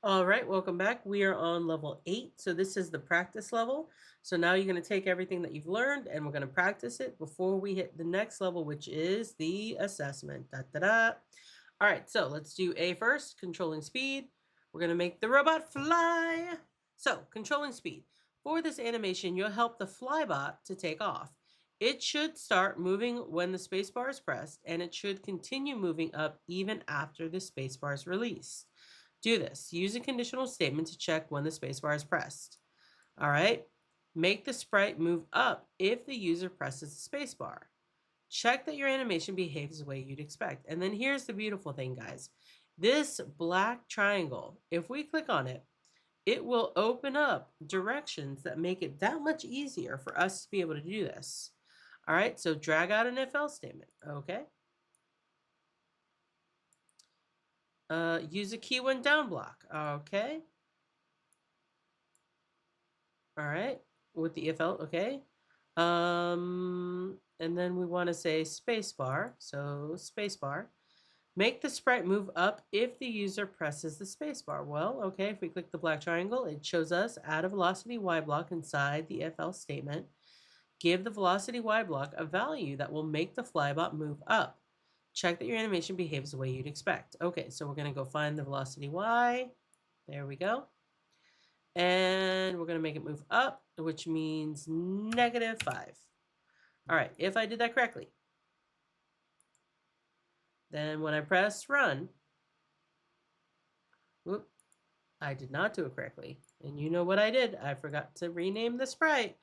All right, welcome back. We are on level 8. So this is the practice level. So now you're going to take everything that you've learned and we're going to practice it before we hit the next level, which is the assessment. Da, da, da. All right, so let's do A first, controlling speed. We're going to make the robot fly. So controlling speed. For this animation, you'll help the flybot to take off. It should start moving when the spacebar is pressed, and it should continue moving up even after the spacebar is released. Do this. Use a conditional statement to check when the spacebar is pressed. All right. Make the sprite move up if the user presses the spacebar. Check that your animation behaves the way you'd expect. And then here's the beautiful thing, guys. This black triangle, if we click on it, it will open up directions that make it that much easier for us to be able to do this. All right, so drag out an if-else statement. Okay. Use a key when down block. Okay. All right, with the if else, okay. And then we want to say spacebar. So spacebar. Make the sprite move up if the user presses the spacebar. Well, okay, if we click the black triangle, it shows us add a velocity y block inside the if else statement. Give the velocity y block a value that will make the flybot move up. Check that your animation behaves the way you'd expect. Okay, so we're going to go find the velocity y. There we go. And we're going to make it move up, which means -5. All right, if I did that correctly, then when I press run, whoop, I did not do it correctly. And you know what I did? I forgot to rename the sprite.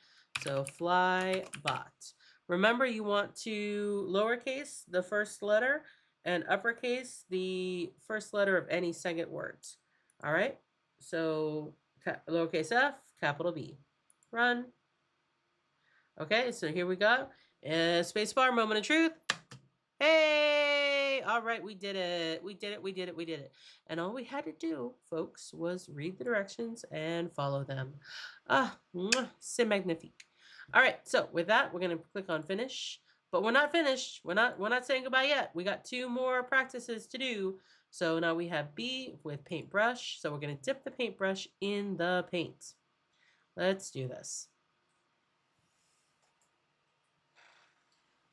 So flybot. Remember, you want to lowercase the first letter and uppercase the first letter of any second words. All right, so lowercase f, capital B. Run. Okay, so here we go. Spacebar, moment of truth. Hey! All right, we did it. We did it. We did it. We did it. And all we had to do, folks, was read the directions and follow them. Ah, c'est magnifique. All right, so with that, we're going to click on finish. But we're not finished. We're not saying goodbye yet. We got 2 more practices to do. So now we have B with paintbrush. So we're going to dip the paintbrush in the paint. Let's do this.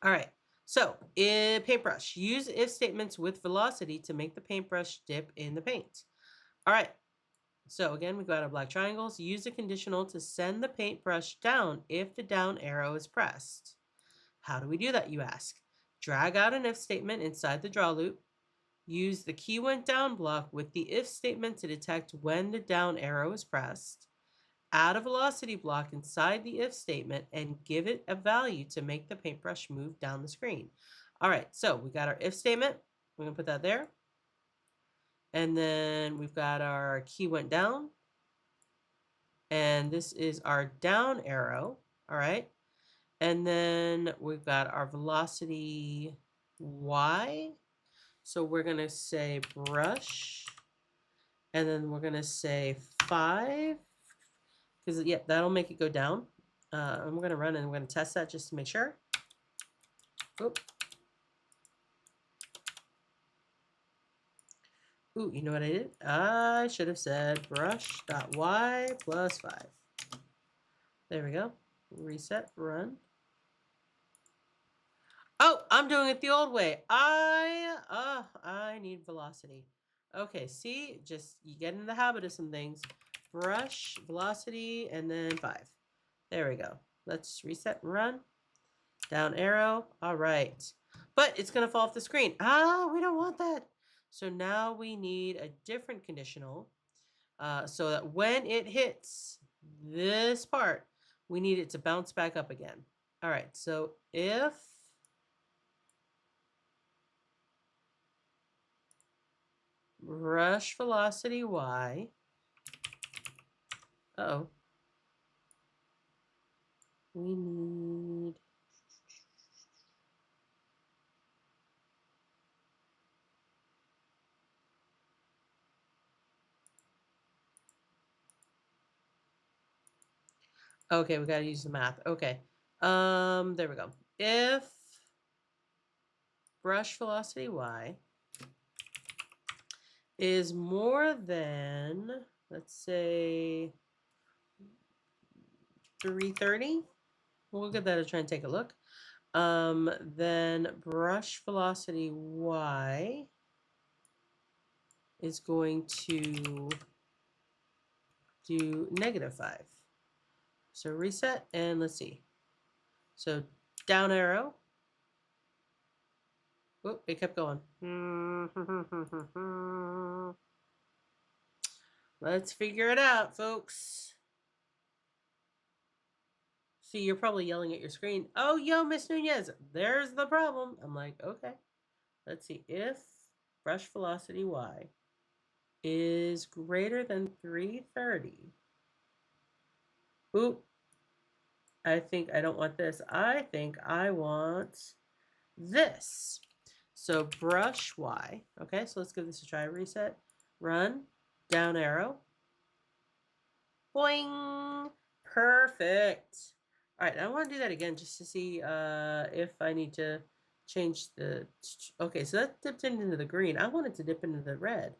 All right, so in paintbrush, use if statements with velocity to make the paintbrush dip in the paint. All right, so again, we got our black triangles. Use a conditional to send the paintbrush down if the down arrow is pressed. How do we do that, you ask? Drag out an if statement inside the draw loop. Use the key went down block with the if statement to detect when the down arrow is pressed. Add a velocity block inside the if statement and give it a value to make the paintbrush move down the screen. All right, so we got our if statement. We're gonna put that there. And then we've got our key went down. And this is our down arrow, all right? And then we've got our velocity y. So we're gonna say brush, and then we're gonna say 5. Because, yeah, that'll make it go down. I'm going to run and I'm going to test that just to make sure. Oop. Ooh, you know what I did? I should have said brush.y plus 5. There we go. Reset, run. Oh, I'm doing it the old way. I need velocity. Okay, see, just you get in the habit of some things. Brush, velocity, and then 5. There we go. Let's reset and run. Down arrow. All right. But it's going to fall off the screen. Ah, we don't want that. So now we need a different conditional so that when it hits this part, we need it to bounce back up again. All right. So if brush velocity y, uh-oh, we need okay, we got to use the math. Okay. There we go. If brush velocity y is more than, let's say, 330. We'll give that a try and take a look. Then brush velocity y is going to do -5. So reset, and let's see. So down arrow. Oh, it kept going. Let's figure it out, folks. See, you're probably yelling at your screen. Oh, yo, Miss Nunez, there's the problem. I'm like, okay. Let's see. If brush velocity y is greater than 330. Oop. I think I don't want this. I think I want this. So brush y. Okay, so let's give this a try. Reset. Run. Down arrow. Boing. Perfect. All right, I want to do that again just to see if I need to change the... Okay, so that dipped into the green. I want it to dip into the red.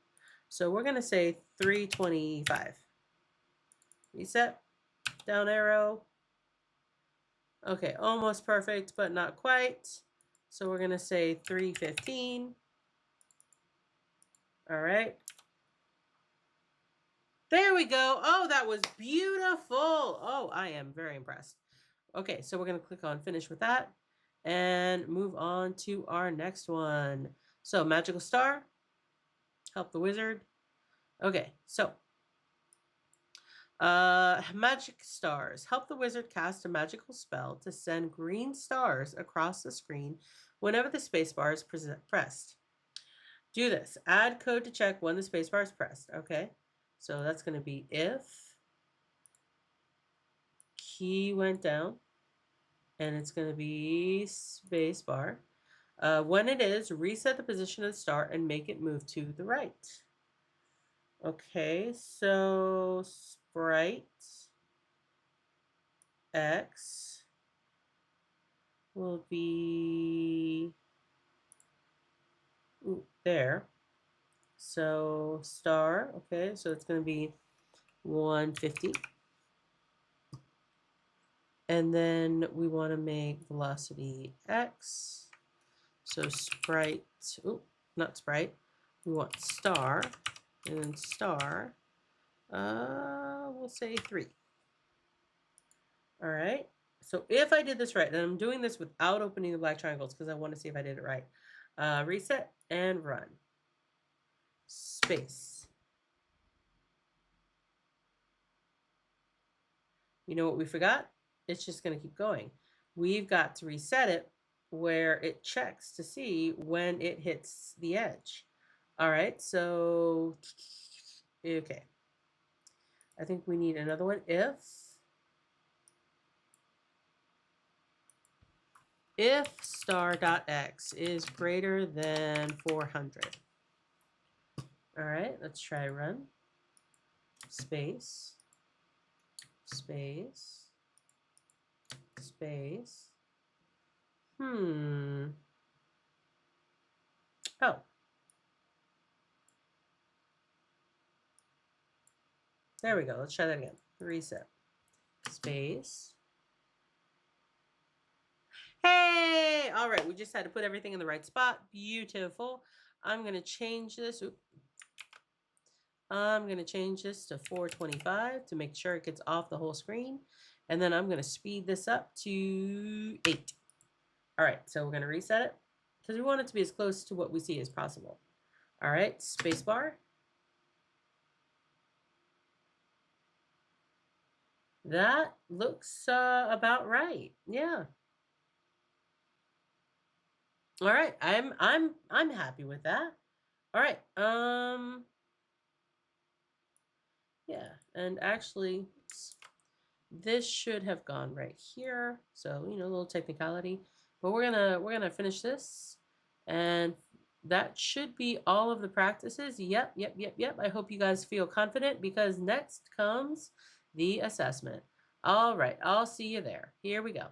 So we're going to say 325. Reset. Down arrow. Okay, almost perfect, but not quite. So we're going to say 315. All right. There we go. Oh, that was beautiful. Oh, I am very impressed. Okay, so we're going to click on finish with that and move on to our next one. So magical star, help the wizard. Okay, so magic stars. Help the wizard cast a magical spell to send green stars across the screen whenever the spacebar is pressed. Do this. Add code to check when the spacebar is pressed. Okay, so that's going to be if key went down, and it's going to be spacebar. When it is, reset the position of the star and make it move to the right. Okay, so sprite X will be there. So star, okay, so it's going to be 150. And then we want to make velocity X. So sprite, not sprite. We want star, and then star, we'll say 3. All right. So if I did this right, and I'm doing this without opening the black triangles because I want to see if I did it right. Reset and run. Space. You know what we forgot? It's just going to keep going. We've got to reset it where it checks to see when it hits the edge. All right, so, okay. I think we need another one. If star.x is greater than 400. All right, let's try run. Space. Space. Space. Oh. There we go. Let's try that again. Reset. Space. Hey! All right, we just had to put everything in the right spot. Beautiful. I'm going to change this. I'm going to change this to 425 to make sure it gets off the whole screen. And then I'm going to speed this up to 8. All right, so we're going to reset it because we want it to be as close to what we see as possible. All right, spacebar. That looks about right. Yeah. All right, I'm happy with that. All right. Yeah, and actually this should have gone right here. So, you know, a little technicality, but we're gonna finish this, and that should be all of the practices. Yep. I hope you guys feel confident because next comes the assessment. All right, I'll see you there. Here we go.